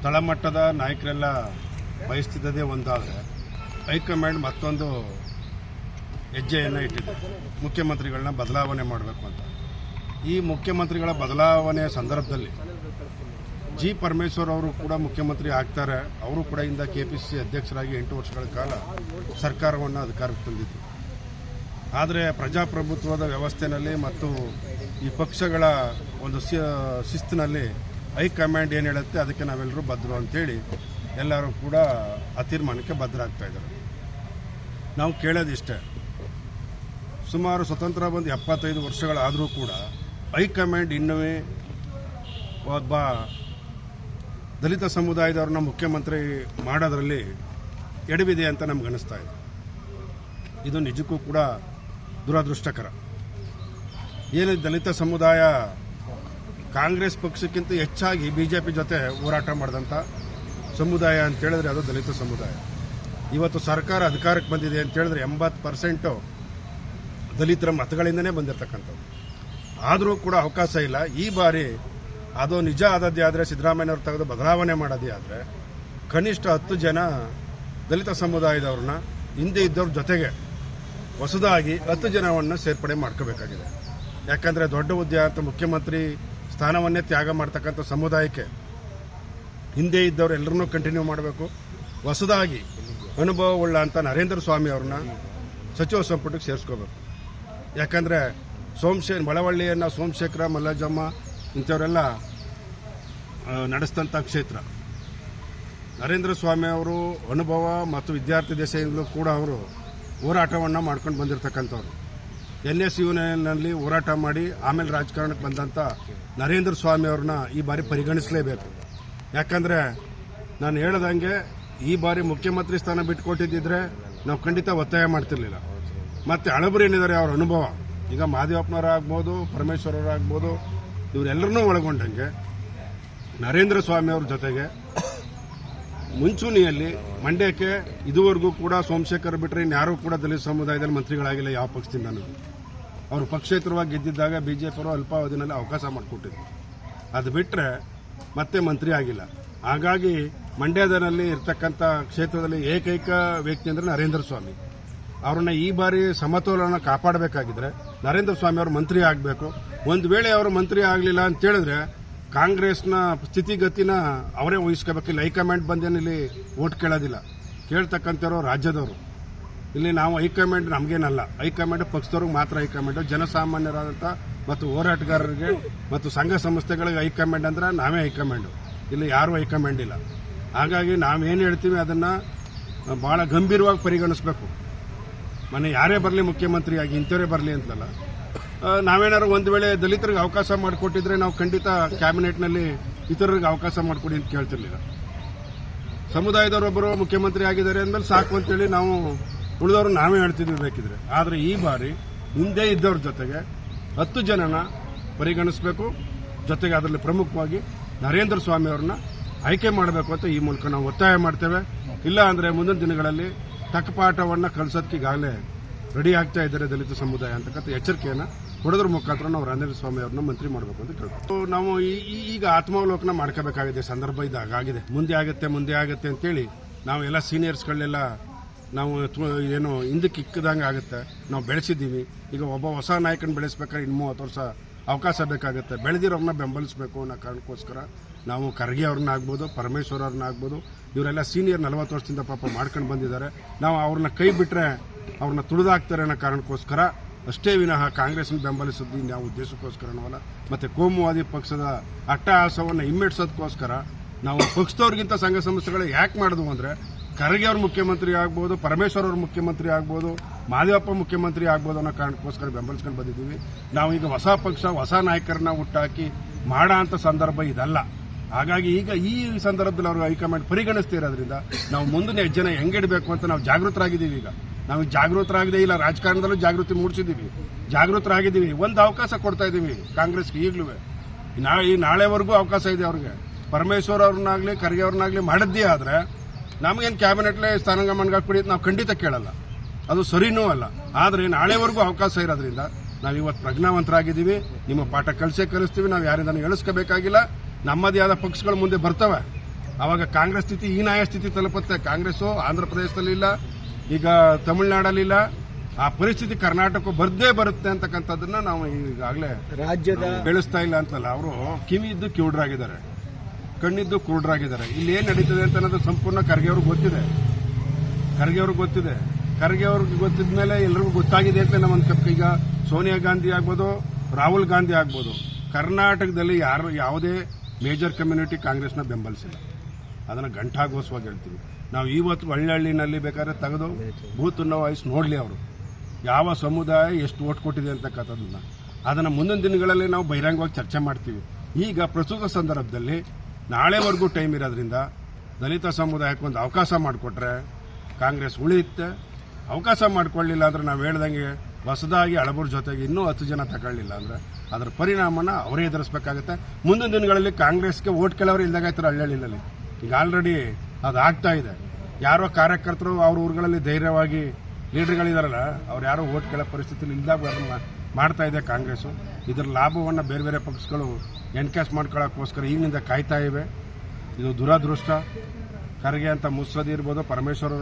ತಳಮಟ್ಟದ ನಾಯಕರೆಲ್ಲ ಬಯಸ್ತಿದ್ದದೇ ಒಂದಾದರೆ ಹೈಕಮಾಂಡ್ ಮತ್ತೊಂದು ಹೆಜ್ಜೆಯನ್ನು ಇಟ್ಟಿದೆ. ಮುಖ್ಯಮಂತ್ರಿಗಳನ್ನ ಬದಲಾವಣೆ ಮಾಡಬೇಕು ಅಂತ. ಈ ಮುಖ್ಯಮಂತ್ರಿಗಳ ಬದಲಾವಣೆ ಸಂದರ್ಭದಲ್ಲಿ ಜಿ ಪರಮೇಶ್ವರ್ ಅವರು ಕೂಡ ಮುಖ್ಯಮಂತ್ರಿ ಆಗ್ತಾರೆ. ಅವರು ಕೂಡ ಇಂದ ಕೆಪಿಸಿಸಿ ಅಧ್ಯಕ್ಷರಾಗಿ 8 ವರ್ಷಗಳ ಕಾಲ ಸರ್ಕಾರವನ್ನು ಅಧಿಕಾರಕ್ಕೆ ತಂದಿದ್ರು. ಆದರೆ ಪ್ರಜಾಪ್ರಭುತ್ವದ ವ್ಯವಸ್ಥೆಯಲ್ಲಿ ಮತ್ತು ಈ ಪಕ್ಷಗಳ ಒಂದು ಶಿಸ್ತಿನಲ್ಲಿ ಹೈಕಮಾಂಡ್ ಏನು ಹೇಳುತ್ತೆ ಅದಕ್ಕೆ ನಾವೆಲ್ಲರೂ ಬದ್ಧರು ಅಂತೇಳಿ ಎಲ್ಲರೂ ಕೂಡ ಆ ತೀರ್ಮಾನಕ್ಕೆ ಬದ್ಧರಾಗ್ತಾ ಇದ್ದಾರೆ. ನಾವು ಕೇಳೋದಿಷ್ಟೇ, ಸುಮಾರು ಸ್ವತಂತ್ರ ಬಂದು 75 ವರ್ಷಗಳಾದರೂ ಕೂಡ ಹೈಕಮಾಂಡ್ ಇನ್ನೂ ಒಬ್ಬ ದಲಿತ ಸಮುದಾಯದವ್ರನ್ನ ಮುಖ್ಯಮಂತ್ರಿ ಮಾಡೋದ್ರಲ್ಲಿ ಎಡವಿದೆ ಅಂತ ನಮ್ಗೆ ಅನಿಸ್ತಾ ಇದೆ. ಇದು ನಿಜಕ್ಕೂ ಕೂಡ ದುರದೃಷ್ಟಕರ. ಏನು ದಲಿತ ಸಮುದಾಯ ಕಾಂಗ್ರೆಸ್ ಪಕ್ಷಕ್ಕಿಂತ ಹೆಚ್ಚಾಗಿ ಬಿಜೆಪಿ ಜೊತೆ ಹೋರಾಟ ಮಾಡಿದಂಥ ಸಮುದಾಯ ಅಂತ ಹೇಳಿದ್ರೆ ಅದು ದಲಿತ ಸಮುದಾಯ. ಇವತ್ತು ಸರ್ಕಾರ ಅಧಿಕಾರಕ್ಕೆ ಬಂದಿದೆ ಅಂತ ಹೇಳಿದ್ರೆ 80% ದಲಿತರ ಮತಗಳಿಂದನೇ ಬಂದಿರತಕ್ಕಂಥದ್ದು. ಆದರೂ ಕೂಡ ಅವಕಾಶ ಇಲ್ಲ. ಈ ಬಾರಿ ಅದು ನಿಜ ಆದದ್ದೇ ಆದರೆ, ಸಿದ್ದರಾಮಯ್ಯವ್ರು ತೆಗೆದು ಬದಲಾವಣೆ ಮಾಡೋದೇ ಆದರೆ ಕನಿಷ್ಠ 10 ಜನ ದಲಿತ ಸಮುದಾಯದವ್ರನ್ನ ಹಿಂದೆ ಇದ್ದವ್ರ ಜೊತೆಗೆ ಹೊಸದಾಗಿ 10 ಜನವನ್ನು ಸೇರ್ಪಡೆ ಮಾಡ್ಕೋಬೇಕಾಗಿದೆ. ಯಾಕಂದರೆ ದೊಡ್ಡ ಹುದ್ದೆ ಅಂತ ಮುಖ್ಯಮಂತ್ರಿ ಸ್ಥಾನವನ್ನೇ ತ್ಯಾಗ ಮಾಡ್ತಕ್ಕಂಥ ಸಮುದಾಯಕ್ಕೆ ಹಿಂದೆ ಇದ್ದವ್ರು ಎಲ್ಲರನ್ನೂ ಕಂಟಿನ್ಯೂ ಮಾಡಬೇಕು. ಹೊಸದಾಗಿ ಅನುಭವವುಳ್ಳ ಅಂತ ನರೇಂದ್ರ ಸ್ವಾಮಿ ಅವ್ರನ್ನ ಸಚಿವ ಸಂಪುಟಕ್ಕೆ ಸೇರಿಸ್ಕೋಬೇಕು. ಯಾಕಂದರೆ ಮಳವಳ್ಳಿಯನ್ನು ಸೋಮಶೇಖರ, ಮಲ್ಲಜಮ್ಮ ಇಂಥವರೆಲ್ಲ ನಡೆಸಿದಂಥ ಕ್ಷೇತ್ರ. ನರೇಂದ್ರ ಸ್ವಾಮಿ ಅವರು ಅನುಭವ ಮತ್ತು ವಿದ್ಯಾರ್ಥಿ ದೆಸೆಯಿಂದಲೂ ಕೂಡ ಅವರು ಹೋರಾಟವನ್ನು ಮಾಡ್ಕೊಂಡು ಬಂದಿರತಕ್ಕಂಥವ್ರು. NSUನಲ್ಲಿ ಹೋರಾಟ ಮಾಡಿ ಆಮೇಲೆ ರಾಜಕಾರಣಕ್ಕೆ ಬಂದಂಥ ನರೇಂದ್ರ ಸ್ವಾಮಿ ಅವ್ರನ್ನ ಈ ಬಾರಿ ಪರಿಗಣಿಸಲೇಬೇಕು. ಯಾಕಂದರೆ ನಾನು ಹೇಳ್ದಂಗೆ ಈ ಬಾರಿ ಮುಖ್ಯಮಂತ್ರಿ ಸ್ಥಾನ ಬಿಟ್ಟುಕೊಟ್ಟಿದ್ದಿದ್ರೆ ನಾವು ಖಂಡಿತ ಒತ್ತಾಯ ಮಾಡ್ತಿರ್ಲಿಲ್ಲ. ಮತ್ತು ಹಳಬರು ಏನಿದ್ದಾರೆ ಅವ್ರ ಅನುಭವ, ಈಗ ಮಾದೇವಪ್ಪನವರಾಗ್ಬೋದು, ಪರಮೇಶ್ವರವರಾಗ್ಬೋದು, ಇವರೆಲ್ಲರನ್ನೂ ಒಳಗೊಂಡಂಗೆ ನರೇಂದ್ರ ಸ್ವಾಮಿ ಅವ್ರ ಜೊತೆಗೆ ಮುಂಚೂಣಿಯಲ್ಲಿ ಮಂಡ್ಯಕ್ಕೆ ಇದುವರೆಗೂ ಕೂಡ ಸೋಮಶೇಖರ್ ಬಿಟ್ಟರೆ ಇನ್ಯಾರೂ ಕೂಡ ದಲಿತ ಸಮುದಾಯದಲ್ಲಿ ಮಂತ್ರಿಗಳಾಗಿಲ್ಲ ಯಾವ ಪಕ್ಷದಿಂದನೂ. ಅವರು ಪಕ್ಷೇತರವಾಗಿ ಗೆದ್ದಿದ್ದಾಗ ಬಿಜೆಪಿಯವರು ಅಲ್ಪಾವಧಿನಲ್ಲಿ ಅವಕಾಶ ಮಾಡಿಕೊಟ್ಟಿದ್ರು. ಅದು ಬಿಟ್ಟರೆ ಮತ್ತೆ ಮಂತ್ರಿ ಆಗಿಲ್ಲ. ಹಾಗಾಗಿ ಮಂಡ್ಯದಲ್ಲಿ ಇರ್ತಕ್ಕಂಥ ಕ್ಷೇತ್ರದಲ್ಲಿ ಏಕೈಕ ವ್ಯಕ್ತಿ ಅಂದರೆ ನರೇಂದ್ರ ಸ್ವಾಮಿ. ಅವ್ರನ್ನ ಈ ಬಾರಿ ಸಮತೋಲನ ಕಾಪಾಡಬೇಕಾಗಿದ್ರೆ ನರೇಂದ್ರ ಸ್ವಾಮಿ ಅವರು ಮಂತ್ರಿ ಆಗಬೇಕು. ಒಂದು ವೇಳೆ ಅವರು ಮಂತ್ರಿ ಆಗಲಿಲ್ಲ ಅಂತ ಹೇಳಿದ್ರೆ ಕಾಂಗ್ರೆಸ್ನ ಸ್ಥಿತಿಗತಿನ ಅವರೇ ವಹಿಸ್ಕೋಬೇಕಿಲ್ಲ. ಹೈಕಮಾಂಡ್ ಬಂದೇನು ಇಲ್ಲಿ ಓಟ್ ಕೇಳೋದಿಲ್ಲ, ಕೇಳ್ತಕ್ಕಂಥವ್ರು ರಾಜ್ಯದವರು. ಇಲ್ಲಿ ನಾವು ಹೈಕಮಾಂಡ್ ನಮಗೇನಲ್ಲ, ಹೈಕಮಾಂಡ್ ಪಕ್ಷದವ್ರಿಗೆ ಮಾತ್ರ ಹೈಕಮಾಂಡ್. ಜನಸಾಮಾನ್ಯರಾದಂಥ ಮತ್ತು ಹೋರಾಟಗಾರರಿಗೆ ಮತ್ತು ಸಂಘ ಸಂಸ್ಥೆಗಳಿಗೆ ಹೈಕಮಾಂಡ್ ಅಂದ್ರೆ ನಾವೇ ಹೈಕಮಾಂಡು. ಇಲ್ಲಿ ಯಾರೂ ಹೈಕಮಾಂಡ್ ಇಲ್ಲ. ಹಾಗಾಗಿ ನಾವೇನು ಹೇಳ್ತೀವಿ ಅದನ್ನು ಭಾಳ ಗಂಭೀರವಾಗಿ ಪರಿಗಣಿಸಬೇಕು. ಮನೆ ಯಾರೇ ಬರಲಿ ಮುಖ್ಯಮಂತ್ರಿಯಾಗಿ ಇಂಥವರೇ ಬರಲಿ ಅಂತಲ್ಲ. ನಾವೇನಾದ್ರು ಒಂದು ವೇಳೆ ದಲಿತರಿಗೆ ಅವಕಾಶ ಮಾಡಿಕೊಟ್ಟಿದ್ರೆ ನಾವು ಖಂಡಿತ ಕ್ಯಾಬಿನೆಟ್ನಲ್ಲಿ ಇತರರಿಗೆ ಅವಕಾಶ ಮಾಡಿಕೊಡಿ ಅಂತ ಕೇಳ್ತಿರ್ಲಿಲ್ಲ. ಸಮುದಾಯದವರೊಬ್ಬರು ಮುಖ್ಯಮಂತ್ರಿ ಆಗಿದ್ದಾರೆ ಅಂದಮೇಲೆ ಸಾಕು ಅಂತೇಳಿ ನಾವು ಉಳಿದವರು ನಾವೇ ಹೇಳ್ತಿದ್ವಿ ಬೇಕಿದ್ರೆ. ಆದರೆ ಈ ಬಾರಿ ಹಿಂದೆ ಇದ್ದವ್ರ ಜೊತೆಗೆ 10 ಜನನ ಪರಿಗಣಿಸಬೇಕು. ಜೊತೆಗೆ ಅದರಲ್ಲಿ ಪ್ರಮುಖವಾಗಿ ನರೇಂದ್ರ ಸ್ವಾಮಿ ಅವ್ರನ್ನ ಆಯ್ಕೆ ಮಾಡಬೇಕು ಅಂತ ಈ ಮೂಲಕ ನಾವು ಒತ್ತಾಯ ಮಾಡ್ತೇವೆ. ಇಲ್ಲ ಅಂದರೆ ಮುಂದಿನ ದಿನಗಳಲ್ಲಿ ತಕ್ಕಪಾಠವನ್ನು ಕಲಿಸೋದಕ್ಕೆ ಈಗಾಗಲೇ ರೆಡಿ ಆಗ್ತಾ ಇದ್ದಾರೆ ದಲಿತ ಸಮುದಾಯ ಅಂತಕ್ಕಂಥ ಎಚ್ಚರಿಕೆಯನ್ನು ಕೊಡೋದ್ರ ಮುಖಾಂತರ ನಾವು ನರೇಂದ್ರ ಸ್ವಾಮಿ ಅವ್ರನ್ನ ಮಂತ್ರಿ ಮಾಡಬೇಕು ಅಂತ ಕೇಳ್ತೀವಿ. ನಾವು ಈಗ ಆತ್ಮಾವಲೋಕನ ಮಾಡ್ಕೋಬೇಕಾಗಿದೆ. ಸಂದರ್ಭ ಇದಾಗಿದೆ. ಮುಂದೆ ಆಗುತ್ತೆ ಅಂತೇಳಿ ನಾವು ಎಲ್ಲ ಸೀನಿಯರ್ಸ್ಗಳನ್ನೆಲ್ಲ ನಾವು ಏನು ಹಿಂದಕ್ಕೆ ಇಕ್ಕದಂಗೆ ಆಗುತ್ತೆ. ನಾವು ಬೆಳೆಸಿದ್ದೀವಿ. ಈಗ ಒಬ್ಬ ಹೊಸ ನಾಯಕನ ಬೆಳೆಸ್ಬೇಕಾದ್ರೆ ಇನ್ನು 30 ವರ್ಷ ಅವಕಾಶ ಬೇಕಾಗುತ್ತೆ. ಬೆಳೆದಿರೋರನ್ನ ಬೆಂಬಲಿಸಬೇಕು ಅನ್ನೋ ಕಾರಣಕ್ಕೋಸ್ಕರ ನಾವು ಖರ್ಗೆ ಅವ್ರನ್ನ ಆಗ್ಬೋದು, ಪರಮೇಶ್ವರ್ ಅವ್ರನ್ನ ಆಗ್ಬೋದು, ಇವರೆಲ್ಲ ಸೀನಿಯರ್ 40 ವರ್ಷದಿಂದ ಪಾಪ ಮಾಡ್ಕೊಂಡು ಬಂದಿದ್ದಾರೆ. ನಾವು ಅವ್ರನ್ನ ಕೈ ಬಿಟ್ಟರೆ ಅವ್ರನ್ನ ತುಳಿದಾಕ್ತಾರೆ ಅನ್ನೋ ಕಾರಣಕ್ಕೋಸ್ಕರ ಅಷ್ಟೇ ವಿನಃ ಕಾಂಗ್ರೆಸ್ನ ಬೆಂಬಲಿಸೋದು ಯಾವ ಉದ್ದೇಶಕ್ಕೋಸ್ಕರನವಲ್ಲ. ಮತ್ತು ಕೋಮುವಾದಿ ಪಕ್ಷದ ಅಟ್ಟಹಾಸವನ್ನು ಹಿಮ್ಮೆಟ್ಟಿಸೋದಕ್ಕೋಸ್ಕರ ನಾವು ಪಕ್ಷದವ್ರಿಗಿಂತ ಸಂಘ ಸಂಸ್ಥೆಗಳು ಯಾಕೆ ಮಾಡಿದ್ವು ಅಂದರೆ, ಖರ್ಗೆ ಅವ್ರ ಮುಖ್ಯಮಂತ್ರಿ ಆಗ್ಬೋದು, ಪರಮೇಶ್ವರ್ ಅವ್ರ ಮುಖ್ಯಮಂತ್ರಿ ಆಗ್ಬೋದು, ಮಾದೇವಪ್ಪ ಮುಖ್ಯಮಂತ್ರಿ ಆಗ್ಬೋದು ಅನ್ನೋ ಕಾರಣಕ್ಕೋಸ್ಕರ ಬೆಂಬಲಿಸ್ಕೊಂಡು ಬಂದಿದ್ದೀವಿ. ನಾವೀಗ ಹೊಸ ಪಕ್ಷ, ಹೊಸ ನಾಯಕರನ್ನ ಹುಟ್ಟಾಕಿ ಮಾಡೋ ಅಂಥ ಸಂದರ್ಭ ಇದಲ್ಲ. ಹಾಗಾಗಿ ಈಗ ಈ ಸಂದರ್ಭದಲ್ಲಿ ಅವರು ಹೈಕಮಾಂಡ್ ಪರಿಗಣಿಸ್ತಿರೋದ್ರಿಂದ ನಾವು ಮುಂದಿನ ಹೆಜ್ಜೆನ ಹೆಂಗಿಡಬೇಕು ಅಂತ ನಾವು ಜಾಗೃತರಾಗಿದ್ದೀವಿ. ಈಗ ನಾವು ಜಾಗೃತರಾಗದೇ ಇಲ್ಲ, ರಾಜಕಾರಣದಲ್ಲೂ ಜಾಗೃತಿ ಮೂಡಿಸಿದ್ದೀವಿ, ಜಾಗೃತರಾಗಿದ್ದೀವಿ. ಒಂದು ಅವಕಾಶ ಕೊಡ್ತಾ ಇದ್ದೀವಿ ಕಾಂಗ್ರೆಸ್ಗೆ ಈಗಲೂ. ಈ ನಾಳೆವರೆಗೂ ಅವಕಾಶ ಇದೆ ಅವ್ರಿಗೆ. ಪರಮೇಶ್ವರ್ ಅವ್ರನ್ನಾಗಲಿ ಖರ್ಗೆ ಅವ್ರನ್ನಾಗಲಿ ಮಾಡಿದ್ದೇ ಆದರೆ ನಮಗೇನು ಕ್ಯಾಬಿನೆಟ್ಲೆ ಸ್ಥಾನಮಾನ ಕೊಡಿ ನಾವು ಖಂಡಿತ ಕೇಳಲ್ಲ, ಅದು ಸರಿನೂ ಅಲ್ಲ. ಆದರೆ ನಾಳೆವರೆಗೂ ಅವಕಾಶ ಇರೋದ್ರಿಂದ ನಾವು ಇವತ್ತು ಪ್ರಜ್ಞಾವಂತರಾಗಿದ್ದೀವಿ. ನಿಮ್ಮ ಪಾಠ ಕಲಿಸ್ತೀವಿ. ನಾವು ಯಾರಿಂದನೂ ಎಳಿಸ್ಕೋಬೇಕಾಗಿಲ್ಲ. ನಮ್ಮದೇ ಆದ ಪಕ್ಷಗಳು ಮುಂದೆ ಬರ್ತವೆ. ಅವಾಗ ಕಾಂಗ್ರೆಸ್ ಸ್ಥಿತಿ ಹೀನಾಯ ಸ್ಥಿತಿ ತಲುಪುತ್ತೆ. ಕಾಂಗ್ರೆಸ್ಸು ಆಂಧ್ರ ಪ್ರದೇಶದಲ್ಲಿ ಇಲ್ಲ, ಈಗ ತಮಿಳುನಾಡಲ್ಲಿ ಇಲ್ಲ, ಆ ಪರಿಸ್ಥಿತಿ ಕರ್ನಾಟಕ ಬರ್ದೇ ಬರುತ್ತೆ ಅಂತಕ್ಕಂಥದ್ದನ್ನ ನಾವು ಈಗಾಗಲೇ ರಾಜ್ಯದ ಬೆಳೆಸ್ತಾ ಇಲ್ಲ ಅಂತಲ್ಲ. ಅವರು ಕಿವಿ ಇದ್ದು ಕಿವುಡ್ರಾಗಿದ್ದಾರೆ, ಕಣ್ಣಿದ್ದು ಕುರುಡ್ರಾಗಿದ್ದಾರೆ. ಇಲ್ಲಿ ಏನ್ ನಡೀತದೆ ಅಂತ ಅನ್ನೋದು ಸಂಪೂರ್ಣ ಖರ್ಗೆ ಅವ್ರಿಗೆ ಗೊತ್ತಿದೆ. ಖರ್ಗೆ ಅವ್ರಿಗೆ ಗೊತ್ತಿದ ಮೇಲೆ ಎಲ್ಲರಿಗೂ ಗೊತ್ತಾಗಿದೆ ಅಂತ ನಮ್ಮ ಈಗ ಸೋನಿಯಾ ಗಾಂಧಿ ಆಗ್ಬೋದು, ರಾಹುಲ್ ಗಾಂಧಿ ಆಗ್ಬೋದು, ಕರ್ನಾಟಕದಲ್ಲಿ ಯಾವುದೇ ಮೇಜರ್ ಕಮ್ಯುನಿಟಿ ಕಾಂಗ್ರೆಸ್ನ ಬೆಂಬಲಿಸಿಲ್ಲ. ಅದನ್ನು ಘಂಟಾಘೋಷವಾಗಿ ಹೇಳ್ತೀವಿ ನಾವು. ಇವತ್ತು ಹಳ್ಳಿನಲ್ಲಿ ಬೇಕಾದ್ರೆ ತೆಗೆದು ಬೂತನ್ನ ವಾಯ್ಸ್ ನೋಡಲಿ, ಅವರು ಯಾವ ಸಮುದಾಯ ಎಷ್ಟು ಓಟ್ ಕೊಟ್ಟಿದೆ ಅಂತಕ್ಕಂಥದ್ದನ್ನ ಅದನ್ನು ಮುಂದಿನ ದಿನಗಳಲ್ಲಿ ನಾವು ಬಹಿರಂಗವಾಗಿ ಚರ್ಚೆ ಮಾಡ್ತೀವಿ. ಈಗ ಪ್ರಸ್ತುತ ಸಂದರ್ಭದಲ್ಲಿ ನಾಳೆವರೆಗೂ ಟೈಮ್ ಇರೋದ್ರಿಂದ ದಲಿತ ಸಮುದಾಯಕ್ಕೆ ಒಂದು ಅವಕಾಶ ಮಾಡಿಕೊಟ್ರೆ ಕಾಂಗ್ರೆಸ್ ಉಳಿಯುತ್ತೆ. ಅವಕಾಶ ಮಾಡಿಕೊಳ್ಳಿಲ್ಲ ಅಂದ್ರೆ ನಾವು ಹೇಳ್ದಂಗೆ ಹೊಸದಾಗಿ ಹಳಬರ ಜೊತೆಗೆ ಇನ್ನೂ 10 ಜನ ತಗೊಳ್ಳಿಲ್ಲ ಅಂದ್ರೆ ಅದರ ಪರಿಣಾಮನ ಅವರೇ ಎದುರಿಸಬೇಕಾಗುತ್ತೆ. ಮುಂದಿನ ದಿನಗಳಲ್ಲಿ ಕಾಂಗ್ರೆಸ್ಗೆ ಓಟ್ ಕೆಲವರು ಇಲ್ದಾಗಾಯ್ತಾರೆ ಹಳ್ಳಿಯಲ್ಲಿ. ಈಗ ಆಲ್ರೆಡಿ ಅದು ಆಗ್ತಾ ಇದೆ. ಯಾರೋ ಕಾರ್ಯಕರ್ತರು ಅವ್ರ ಊರುಗಳಲ್ಲಿ ಧೈರ್ಯವಾಗಿ ಲೀಡರ್ಗಳಿದಾರಲ್ಲ, ಅವ್ರು ಯಾರೋ ಓಟ್ ಕೇಳೋ ಪರಿಸ್ಥಿತಿಲಿ ಇಲ್ದಾಗ ಮಾಡ್ತಾ ಇದೆ ಕಾಂಗ್ರೆಸ್ಸು. ಇದರ ಲಾಭವನ್ನು ಬೇರೆ ಬೇರೆ ಪಕ್ಷಗಳು ಎನ್ಕ್ಯಾಶ್ ಮಾಡ್ಕೊಳ್ಳೋಕ್ಕೋಸ್ಕರ ಈಗಿನಿಂದ ಕಾಯ್ತಾ ಇವೆ. ಇದು ದುರದೃಷ್ಟ. ಖರ್ಗೆ ಅಂತ ಮುತ್ಸದಿ ಇರ್ಬೋದು, ಪರಮೇಶ್ವರ